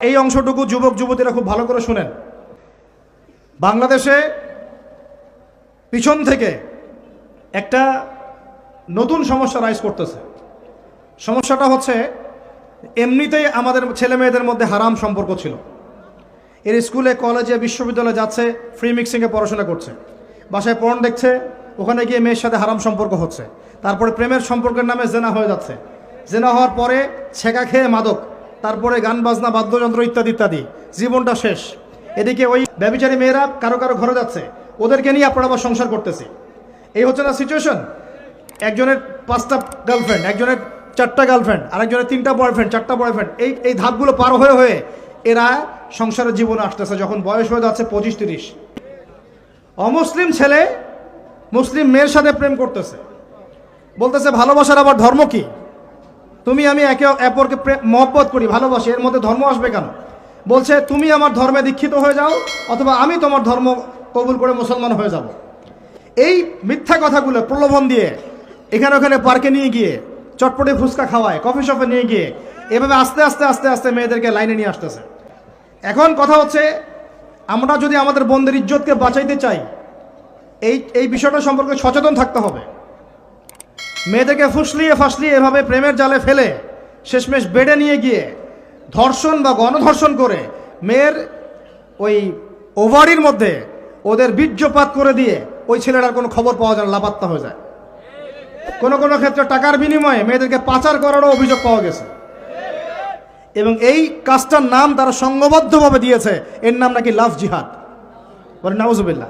এই অংশটুকু যুবক যুবতীরা খুব ভালো করে শুনেন। বাংলাদেশে পিছন থেকে একটা নতুন সমস্যা রাইজ করতেছে। সমস্যাটা হচ্ছে, এমনিতেই আমাদের ছেলে মেয়েদের মধ্যে হারাম সম্পর্ক ছিল। এর স্কুলে কলেজে বিশ্ববিদ্যালয়ে যাচ্ছে, ফ্রি মিক্সিংয়ে পড়াশোনা করছে, বাসায় পর্ন দেখছে, ওখানে গিয়ে মেয়ের সাথে হারাম সম্পর্ক হচ্ছে, তারপরে প্রেমের সম্পর্কের নামে জেনা হয়ে যাচ্ছে, জেনা হওয়ার পরে ছেঁকা খেয়ে মাদক, তারপরে গান বাজনা বাদ্যযন্ত্র ইত্যাদি ইত্যাদি, জীবনটা শেষ। এদিকে ওই ব্যভিচারী মেয়েরা কারো কারো ঘরে যাচ্ছে, ওদেরকে নিয়ে আপনারা আবার সংসার করতেছি। এই হচ্ছে না সিচুয়েশন। একজনের 5টা গার্লফ্রেন্ড, একজনের 4টা গার্লফ্রেন্ড, আরেকজনের 3টা বয়ফ্রেন্ড, 4টা বয়ফ্রেন্ড। এই ধাপগুলো পার হয়ে হয়ে এরা সংসারের জীবনে আসতেছে, যখন বয়স হয়ে যাচ্ছে 25-30। অমুসলিম ছেলে মুসলিম মেয়ের সাথে প্রেম করতেছে, বলতেছে ভালোবাসার আবার ধর্ম কি? তুমি আমি একে অপরকে মহব্বত করি, ভালোবাসি, এর মধ্যে ধর্ম আসবে কেন? বলছে তুমি আমার ধর্মে দীক্ষিত হয়ে যাও, অথবা আমি তোমার ধর্ম কবুল করে মুসলমান হয়ে যাব। এই মিথ্যা কথাগুলো প্রলোভন দিয়ে এখানে ওখানে পার্কে নিয়ে গিয়ে চটপটে ফুচকা খাওয়ায়, কফি শপে নিয়ে গিয়ে এভাবে আস্তে আস্তে আস্তে আস্তে মেয়েদেরকে লাইনে নিয়ে আসতেছে। এখন কথা হচ্ছে, আমরা যদি আমাদের বোনদের ইজ্জতকে বাঁচাইতে চাই, এই বিষয়টা সম্পর্কে সচেতন থাকতে হবে। মেয়েদেরকে ফুসলিয়ে ফাসলিয়ে এভাবে প্রেমের জালে ফেলে শেষমেশ বেডে নিয়ে গিয়ে ধর্ষণ বা গণধর্ষণ করে মেয়ের ওই ওভারির মধ্যে ওদের বীর্যপাত করে দিয়ে ওই ছেলেটার কোনো খবর পাওয়া যায় না, লাপাত্তা হয়ে যায়। কোনো কোনো ক্ষেত্রে টাকার বিনিময়ে মেয়েদেরকে পাচার করারও অভিযোগ পাওয়া গেছে। এবং এই কাজটার নাম তারা সংঘবদ্ধভাবে দিয়েছে, এর নাম নাকি লাভ জিহাদ। বলে নাউজুবিল্লাহ।